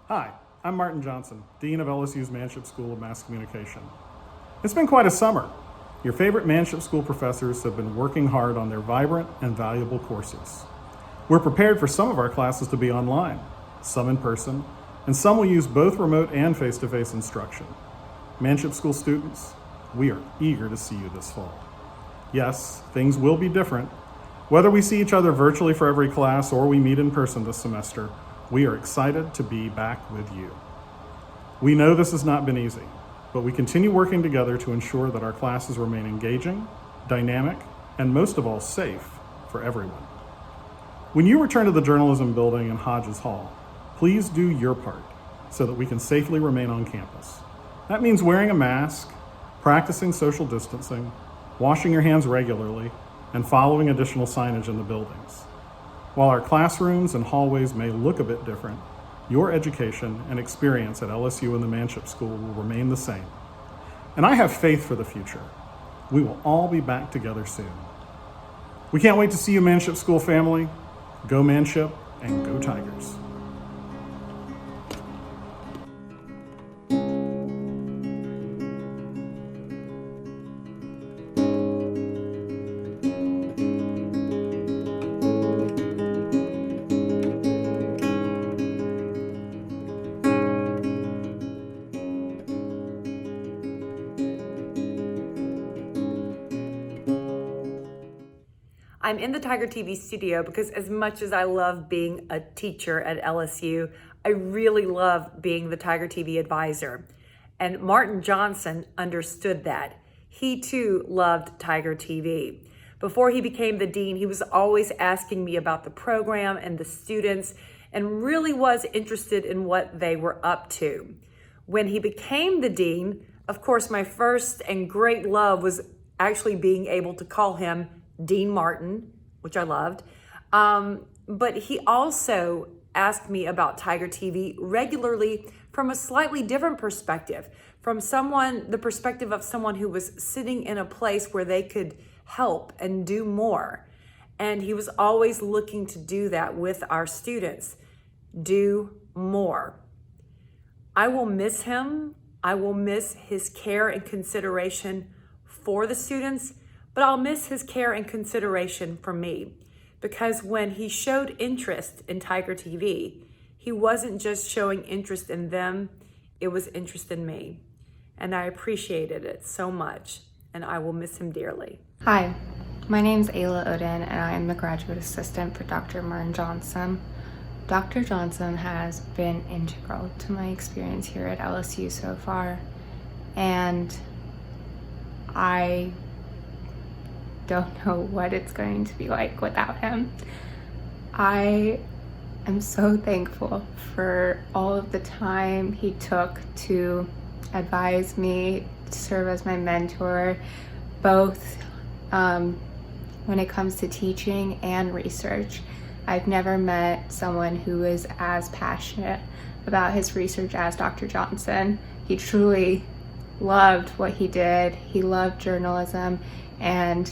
Hi, I'm Martin Johnson, Dean of LSU's Manship School of Mass Communication. It's been quite a summer. Your favorite Manship School professors have been working hard on their vibrant and valuable courses. We're prepared for some of our classes to be online, some in person, and some will use both remote and face-to-face instruction. Manship School students, we are eager to see you this fall. Yes, things will be different. Whether we see each other virtually for every class or we meet in person this semester, we are excited to be back with you. We know this has not been easy, but we continue working together to ensure that our classes remain engaging, dynamic, and most of all, safe for everyone. When you return to the journalism building in Hodges Hall, please do your part so that we can safely remain on campus. That means wearing a mask, practicing social distancing, washing your hands regularly, and following additional signage in the buildings. While our classrooms and hallways may look a bit different, your education and experience at LSU and the Manship School will remain the same. And I have faith for the future. We will all be back together soon. We can't wait to see you, Manship School family. Go Manship and go Tigers. I'm in the Tiger TV studio because as much as I love being a teacher at LSU, I really love being the Tiger TV advisor. And Martin Johnson understood that. He too loved Tiger TV. Before he became the dean, he was always asking me about the program and the students and really was interested in what they were up to. When he became the dean, of course, my first and great love was actually being able to call him Dean Martin, which I loved. But he also asked me about Tiger TV regularly from a slightly different perspective, from the perspective of someone who was sitting in a place where they could help and do more. And he was always looking to do that with our students, do more. I will miss him. I will miss his care and consideration for the students, but I'll miss his care and consideration for me, because when he showed interest in Tiger TV, he wasn't just showing interest in them, it was interest in me. And I appreciated it so much, and I will miss him dearly. Hi, my name's Ayla Oden, and I am the graduate assistant for Dr. Martin Johnson. Dr. Johnson has been integral to my experience here at LSU so far, and I don't know what it's going to be like without him. I am so thankful for all of the time he took to advise me, to serve as my mentor, both when it comes to teaching and research. I've never met someone who is as passionate about his research as Dr. Johnson. He truly loved what he did. He loved journalism, and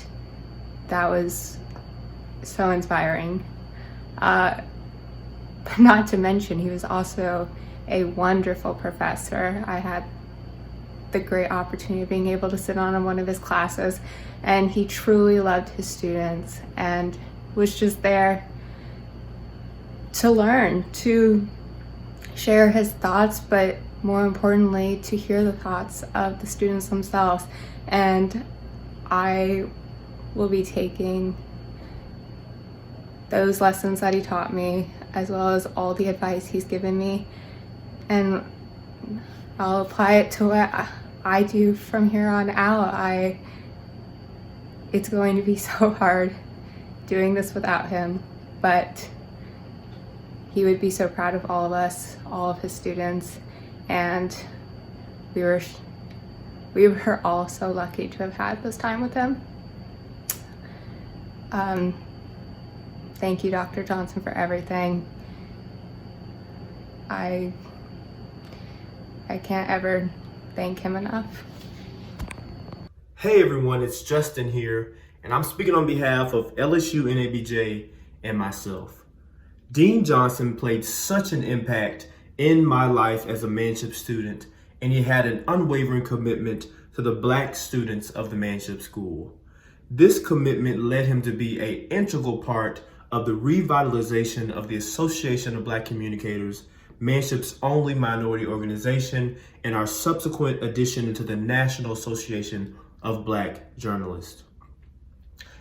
that was so inspiring. But not to mention, he was also a wonderful professor. I had the great opportunity of being able to sit on one of his classes, and he truly loved his students and was just there to learn, to share his thoughts, but more importantly, to hear the thoughts of the students themselves. And I will be taking those lessons that he taught me, as well as all the advice he's given me, and I'll apply it to what I do from here on out. It's going to be so hard doing this without him, but he would be so proud of all of us, all of his students, and we were all so lucky to have had this time with him. Thank you, Dr. Johnson, for everything. I can't ever thank him enough. Hey everyone, it's Justin here, and I'm speaking on behalf of LSU NABJ and myself. Dean Johnson played such an impact in my life as a Manship student, and he had an unwavering commitment to the Black students of the Manship School. This commitment led him to be an integral part of the revitalization of the Association of Black Communicators, Manship's only minority organization, and our subsequent addition into the National Association of Black Journalists.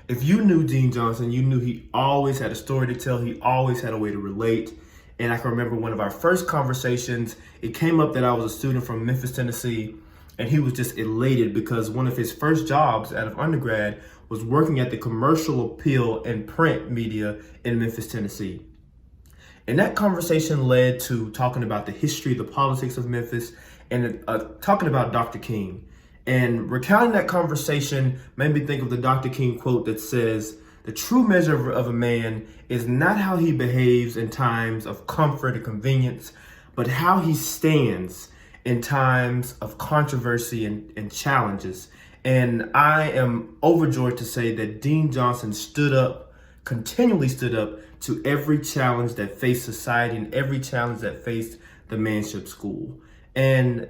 If you knew Dean Johnson, you knew he always had a story to tell. He always had a way to relate. And I can remember one of our first conversations, it came up that I was a student from Memphis, Tennessee, and he was just elated because one of his first jobs out of undergrad was working at the commercial appeal and print media in Memphis, Tennessee. And that conversation led to talking about the history, the politics of Memphis, and talking about Dr. King. And recounting that conversation made me think of the Dr. King quote that says, "The true measure of a man is not how he behaves in times of comfort and convenience, but how he stands in times of controversy and challenges." And I am overjoyed to say that Dean Johnson continually stood up to every challenge that faced society and every challenge that faced the Manship School. And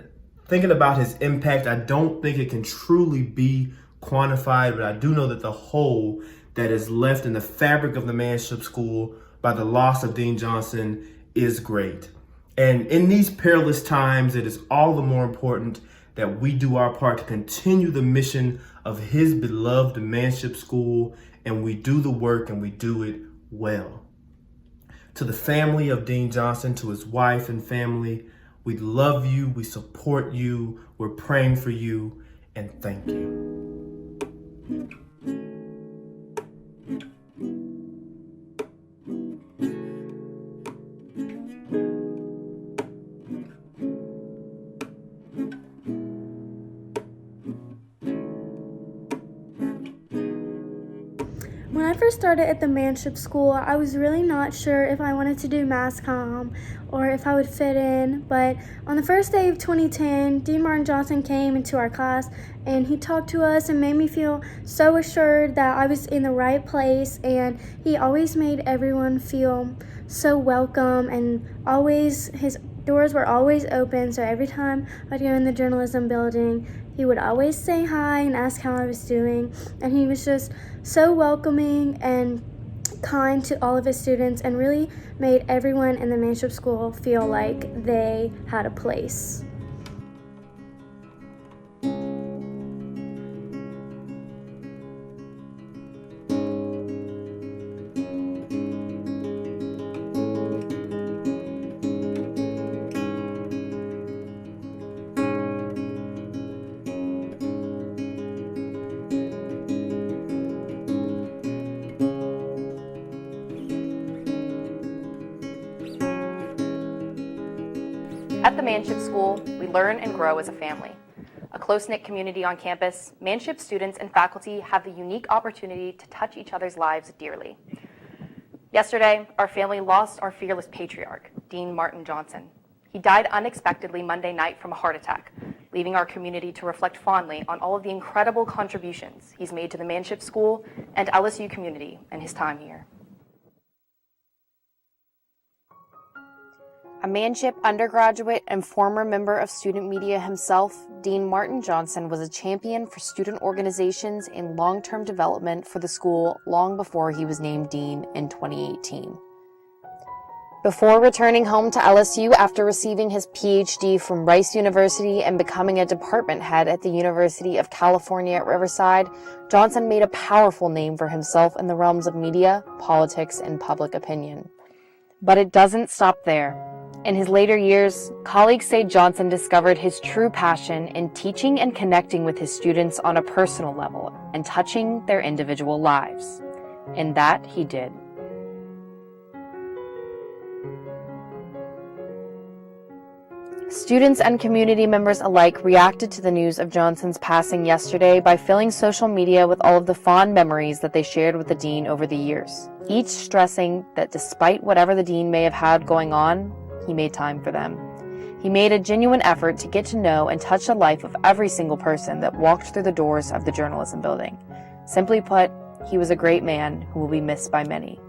thinking about his impact, I don't think it can truly be quantified, but I do know that the hole that is left in the fabric of the Manship School by the loss of Dean Johnson is great. And in these perilous times, it is all the more important that we do our part to continue the mission of his beloved Manship School, and we do the work and we do it well. To the family of Dean Johnson, to his wife and family, we love you, we support you, we're praying for you, and thank you. When I first started at the Manship School, I was really not sure if I wanted to do mass comm or if I would fit in, but on the first day of 2010, Dean Martin Johnson came into our class and he talked to us and made me feel so assured that I was in the right place, and he always made everyone feel so welcome, and his doors were always open, so every time I'd go in the journalism building, he would always say hi and ask how I was doing, and he was just so welcoming and kind to all of his students and really made everyone in the Manship School feel like they had a place. At the Manship School, we learn and grow as a family. A close-knit community on campus, Manship students and faculty have the unique opportunity to touch each other's lives dearly. Yesterday, our family lost our fearless patriarch, Dean Martin Johnson. He died unexpectedly Monday night from a heart attack, leaving our community to reflect fondly on all of the incredible contributions he's made to the Manship School and LSU community in his time here. A Manship undergraduate and former member of student media himself, Dean Martin Johnson was a champion for student organizations and long-term development for the school long before he was named dean in 2018. Before returning home to LSU after receiving his PhD from Rice University and becoming a department head at the University of California at Riverside, Johnson made a powerful name for himself in the realms of media, politics, and public opinion. But it doesn't stop there. In his later years, colleagues say Johnson discovered his true passion in teaching and connecting with his students on a personal level and touching their individual lives. And that he did. Students and community members alike reacted to the news of Johnson's passing yesterday by filling social media with all of the fond memories that they shared with the dean over the years, each stressing that despite whatever the dean may have had going on, he made time for them. He made a genuine effort to get to know and touch the life of every single person that walked through the doors of the journalism building. Simply put, he was a great man who will be missed by many.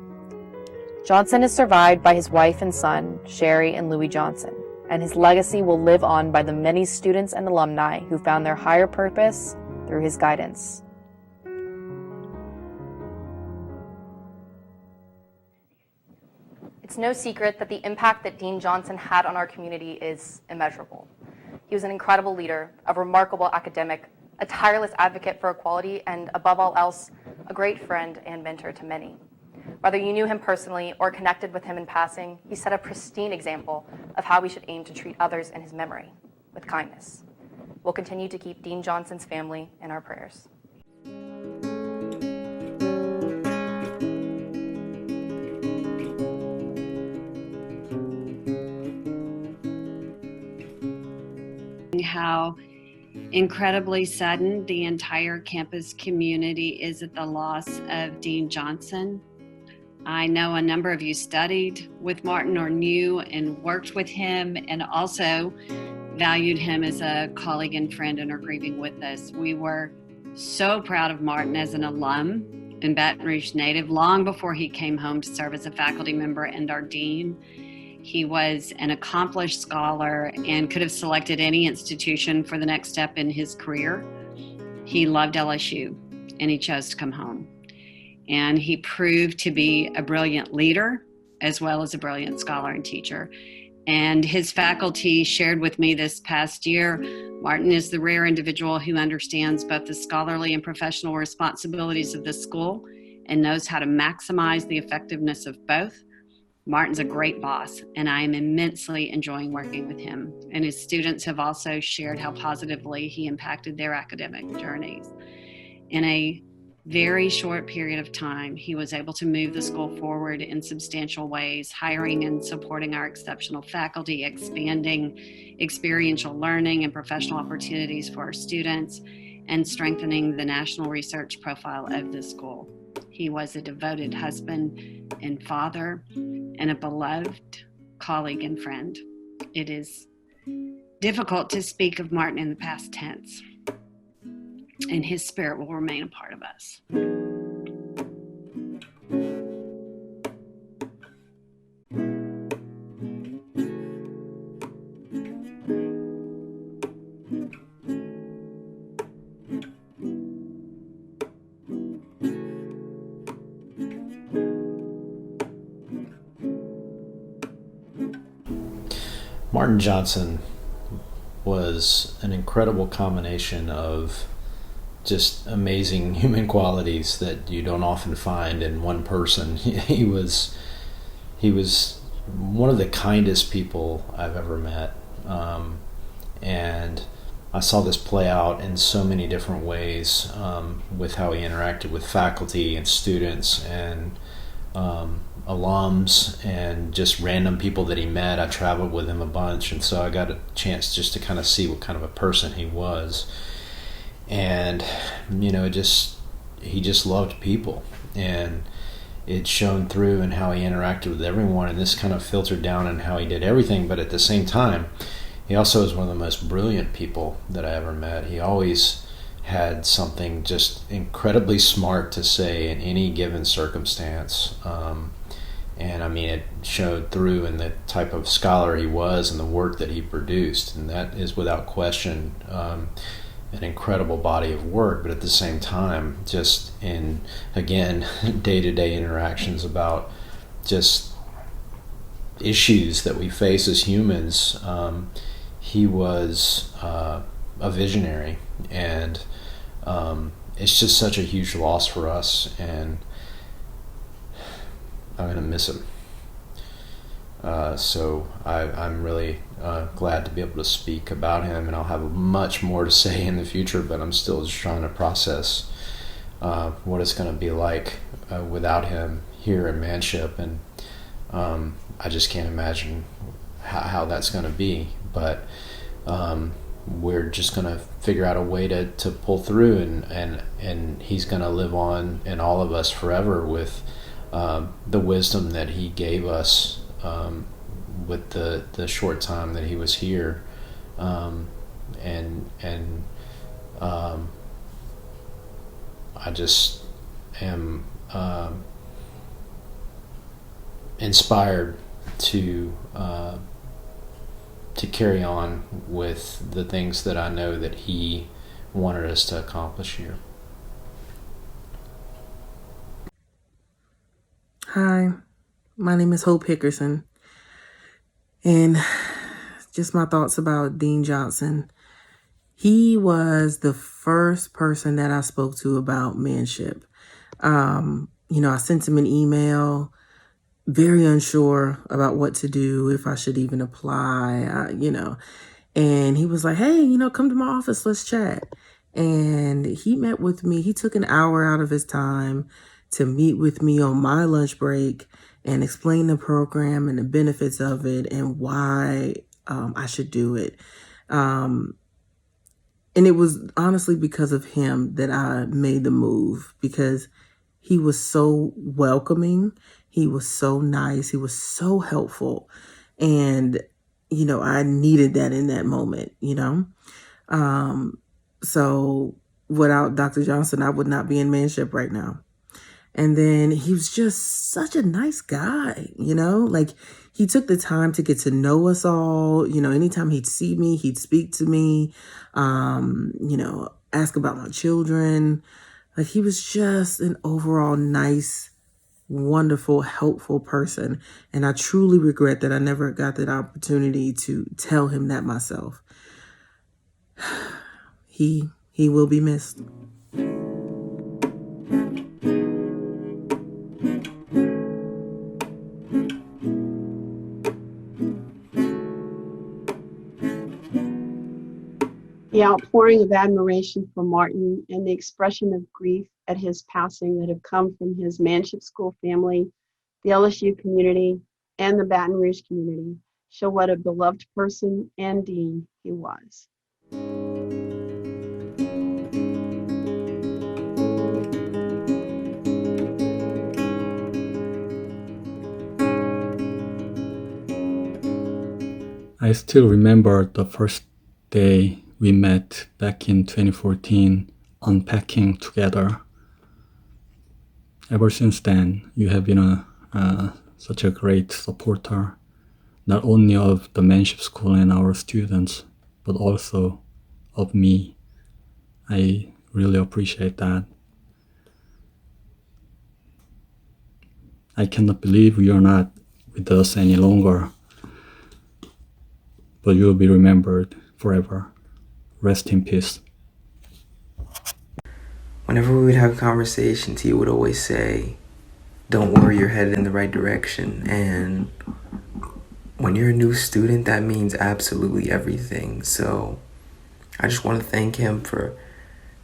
Johnson is survived by his wife and son, Sherry and Louis Johnson. and his legacy will live on by the many students and alumni who found their higher purpose through his guidance. It's no secret that the impact that Dean Johnson had on our community is immeasurable. He was an incredible leader, a remarkable academic, a tireless advocate for equality, and above all else, a great friend and mentor to many. Whether you knew him personally or connected with him in passing, he set a pristine example of how we should aim to treat others in his memory, with kindness. We'll continue to keep Dean Johnson's family in our prayers. How incredibly sudden the entire campus community is at the loss of Dean Johnson. I know a number of you studied with Martin or knew and worked with him, and also valued him as a colleague and friend and are grieving with us. We were so proud of Martin as an alum and Baton Rouge native long before he came home to serve as a faculty member and our dean. He was an accomplished scholar and could have selected any institution for the next step in his career. He loved LSU and he chose to come home. And he proved to be a brilliant leader as well as a brilliant scholar and teacher. And his faculty shared with me this past year, Martin is the rare individual who understands both the scholarly and professional responsibilities of the school and knows how to maximize the effectiveness of both. Martin's a great boss, and I am immensely enjoying working with him. And his students have also shared how positively he impacted their academic journeys. In a very short period of time, he was able to move the school forward in substantial ways, hiring and supporting our exceptional faculty, expanding experiential learning and professional opportunities for our students, and strengthening the national research profile of the school. He was a devoted husband and father and a beloved colleague and friend. It is difficult to speak of Martin in the past tense, and his spirit will remain a part of us. Martin Johnson was an incredible combination of just amazing human qualities that you don't often find in one person. He was one of the kindest people I've ever met, and I saw this play out in so many different ways with how he interacted with faculty and students and alums and just random people that he met. I traveled with him a bunch, and so I got a chance just to kind of see what kind of a person he was. And he just loved people, and it shone through in how he interacted with everyone, and this kind of filtered down in how he did everything. But at the same time, he also is one of the most brilliant people that I ever met. He always had something just incredibly smart to say in any given circumstance. And I mean, it showed through in the type of scholar he was and the work that he produced. And that is without question an incredible body of work. But at the same time, just in, again, day-to-day interactions about just issues that we face as humans, he was a visionary. And it's just such a huge loss for us, and I'm going to miss him. So I'm really glad to be able to speak about him, and I'll have much more to say in the future, but I'm still just trying to process what it's going to be like without him here in Manship, and I just can't imagine how that's going to be. But we're just going to figure out a way to pull through, and he's going to live on in all of us forever with the wisdom that he gave us with the short time that he was here, and I just am inspired to carry on with the things that I know that he wanted us to accomplish here. Hi, my name is Hope Hickerson, and just my thoughts about Dean Johnson. He was the first person that I spoke to about manship. I sent him an email, very unsure about what to do, if I should even apply, and he was like, hey, come to my office, let's chat. And he met with me. He took an hour out of his time to meet with me on my lunch break and explain the program and the benefits of it and why I should do it. And it was honestly because of him that I made the move, because he was so welcoming. He was so nice. He was so helpful. And, I needed that in that moment, So without Dr. Johnson, I would not be in manship right now. And then he was just such a nice guy, like he took the time to get to know us all. Anytime he'd see me, he'd speak to me, ask about my children. Like he was just an overall nice, wonderful, helpful person. And I truly regret that I never got that opportunity to tell him that myself. He will be missed. The outpouring of admiration for Martin and the expression of grief at his passing that have come from his Manship School family, the LSU community, and the Baton Rouge community show what a beloved person and dean he was. I still remember the first day we met back in 2014, unpacking together. Ever since then, you have been such a great supporter, not only of the Manship School and our students, but also of me. I really appreciate that. I cannot believe you are not with us any longer, but you will be remembered forever. Rest in peace. Whenever we would have conversations, he would always say, don't worry, you're headed in the right direction. And when you're a new student, that means absolutely everything. So I just want to thank him for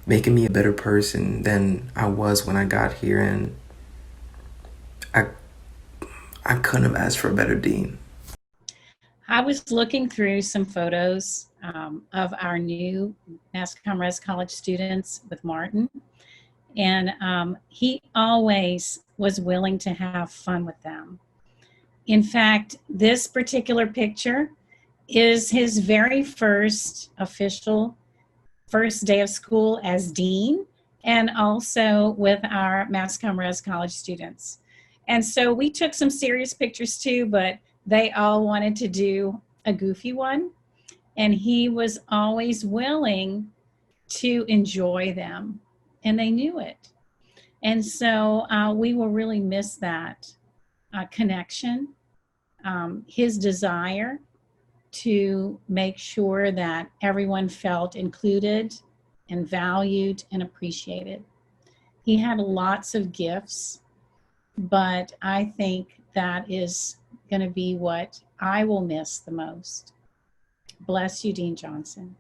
making me a better person than I was when I got here. And I couldn't have asked for a better dean. I was looking through some photos of our new Mascom Res College students with Martin, and he always was willing to have fun with them. In fact, this particular picture is his very first official first day of school as dean, and also with our Mascom Res College students. And so we took some serious pictures too, but they all wanted to do a goofy one. And he was always willing to enjoy them, and they knew it. And so we will really miss that connection, his desire to make sure that everyone felt included and valued and appreciated. He had lots of gifts, but I think that is going to be what I will miss the most. Bless you, Dean Johnson.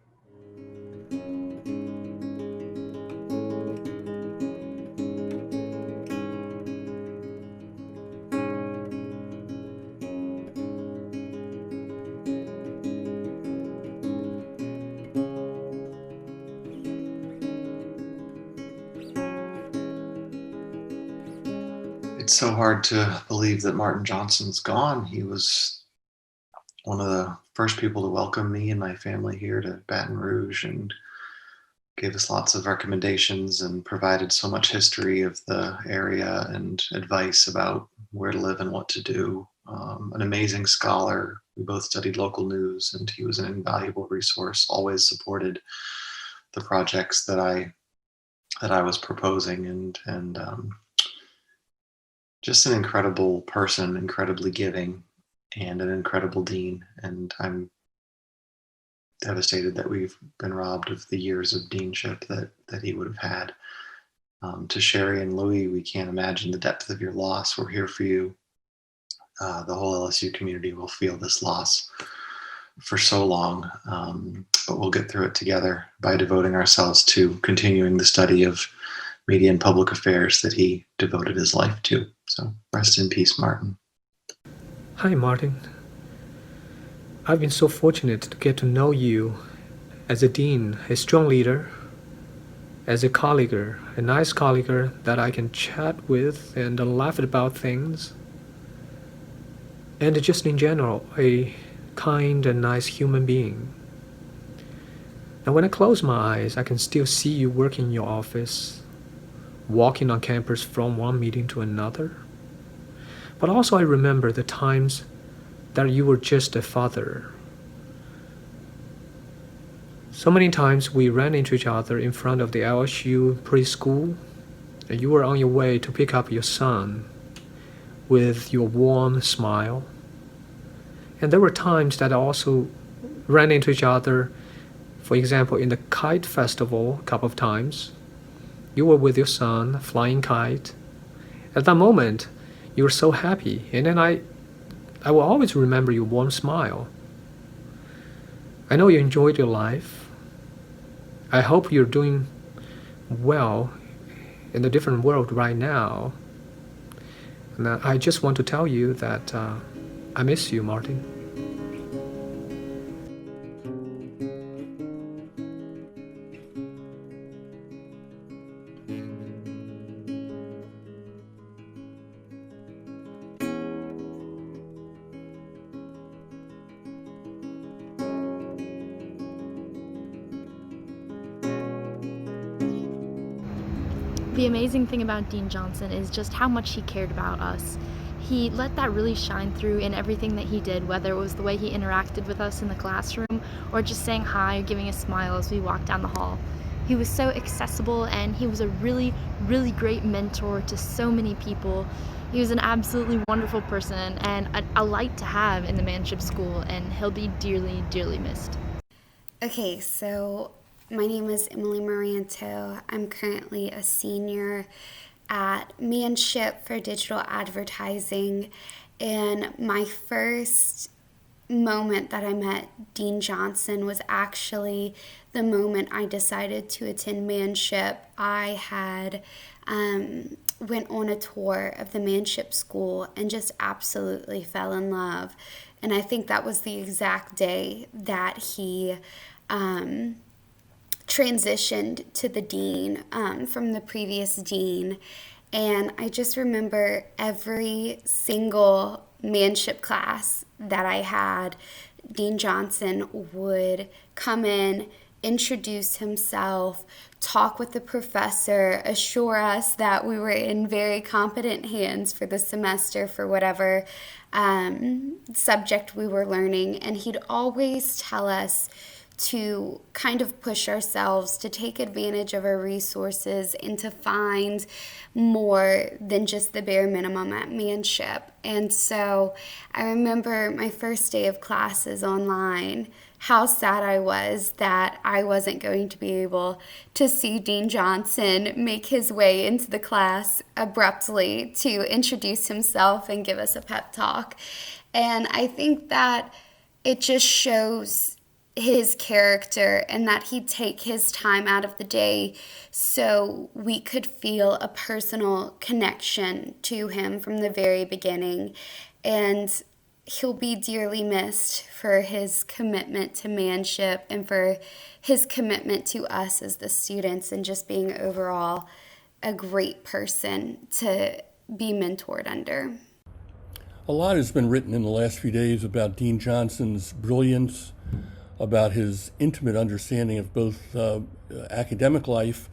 It's so hard to believe that Martin Johnson's gone. He was one of the first people to welcome me and my family here to Baton Rouge and gave us lots of recommendations and provided so much history of the area and advice about where to live and what to do. an amazing scholar. We both studied local news, and he was an invaluable resource, always supported the projects that I was proposing, and just an incredible person, incredibly giving, and an incredible dean. And I'm devastated that we've been robbed of the years of deanship that he would have had. To Sherry and Louie, we can't imagine the depth of your loss. We're here for you. The whole LSU community will feel this loss for so long, but we'll get through it together by devoting ourselves to continuing the study of media and public affairs that he devoted his life to. So rest in peace, Martin. Hi, Martin. I've been so fortunate to get to know you as a dean, a strong leader, as a colleague, a nice colleague that I can chat with and laugh about things, and just in general, a kind and nice human being. Now, when I close my eyes, I can still see you working in your office, walking on campus from one meeting to another. But also I remember the times that you were just a father. So many times we ran into each other in front of the LSU preschool, and you were on your way to pick up your son with your warm smile. And there were times that I also ran into each other, for example, in the kite festival a couple of times. You were with your son, flying kite. At that moment, you were so happy, and then I will always remember your warm smile. I know you enjoyed your life. I hope you're doing well in the different world right now. And I just want to tell you that I miss you, Martin. The amazing thing about Dean Johnson is just how much he cared about us. He let that really shine through in everything that he did, whether it was the way he interacted with us in the classroom or just saying hi or giving a smile as we walked down the hall. He was so accessible, and he was a really, really great mentor to so many people. He was an absolutely wonderful person and a light to have in the Manship School, and he'll be dearly, dearly missed. Okay, so my name is Emily Marianto. I'm currently a senior at Manship for digital advertising, and my first moment that I met Dean Johnson was actually the moment I decided to attend Manship. I had went on a tour of the Manship School and just absolutely fell in love. And I think that was the exact day that he transitioned to the dean from the previous dean. And I just remember every single Manship class that I had, Dean Johnson would come in, introduce himself, talk with the professor, assure us that we were in very competent hands for the semester for whatever subject we were learning. And he'd always tell us to kind of push ourselves, to take advantage of our resources, and to find more than just the bare minimum at Manship. And so I remember my first day of classes online, how sad I was that I wasn't going to be able to see Dean Johnson make his way into the class abruptly to introduce himself and give us a pep talk. And I think that it just shows his character, and that he'd take his time out of the day so we could feel a personal connection to him from the very beginning. And he'll be dearly missed for his commitment to Manship and for his commitment to us as the students, and just being overall a great person to be mentored under. A lot has been written in the last few days about Dean Johnson's brilliance, about his intimate understanding of both academic life,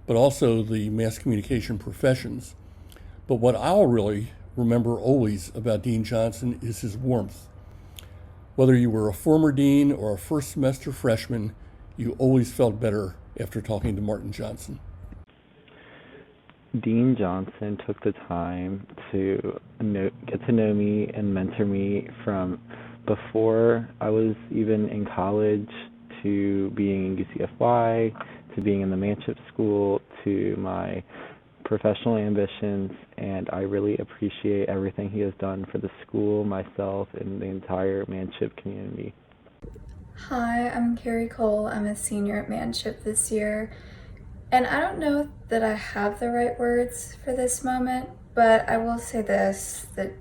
but also the mass communication professions. But what I'll really remember always about Dean Johnson is his warmth. Whether you were a former dean or a first semester freshman, you always felt better after talking to Martin Johnson. Dean Johnson took the time to get to know me and mentor me from before I was even in college to being in UCFY, to being in the Manship School, to my professional ambitions, and I really appreciate everything he has done for the school, myself, and the entire Manship community. Hi, I'm Carrie Cole. I'm a senior at Manship this year. And I don't know that I have the right words for this moment, but I will say this, that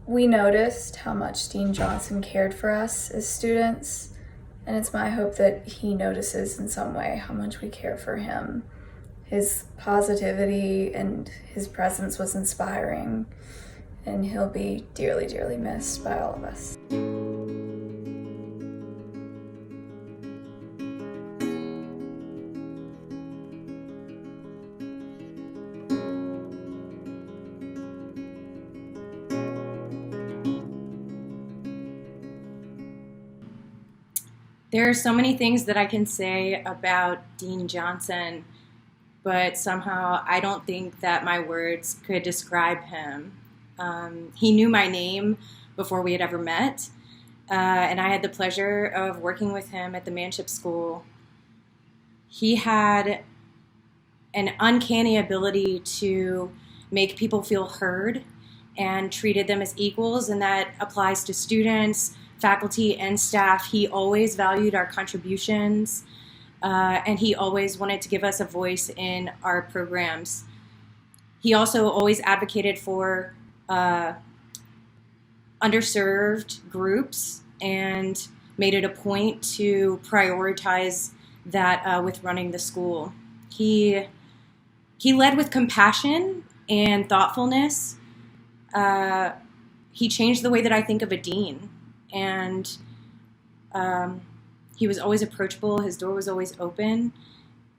we noticed how much Dean Johnson cared for us as students, and it's my hope that he notices in some way how much we care for him. His positivity and his presence was inspiring, and he'll be dearly, dearly missed by all of us. There are so many things that I can say about Dean Johnson, but somehow I don't think that my words could describe him. He knew my name before we had ever met, and I had the pleasure of working with him at the Manship School. He had an uncanny ability to make people feel heard and treated them as equals, and that applies to students, faculty, and staff. He always valued our contributions, and he always wanted to give us a voice in our programs. He also always advocated for underserved groups and made it a point to prioritize that with running the school. He led with compassion and thoughtfulness. He changed the way that I think of a dean. And he was always approachable, his door was always open,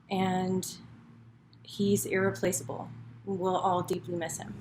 and he's irreplaceable. We'll all deeply miss him.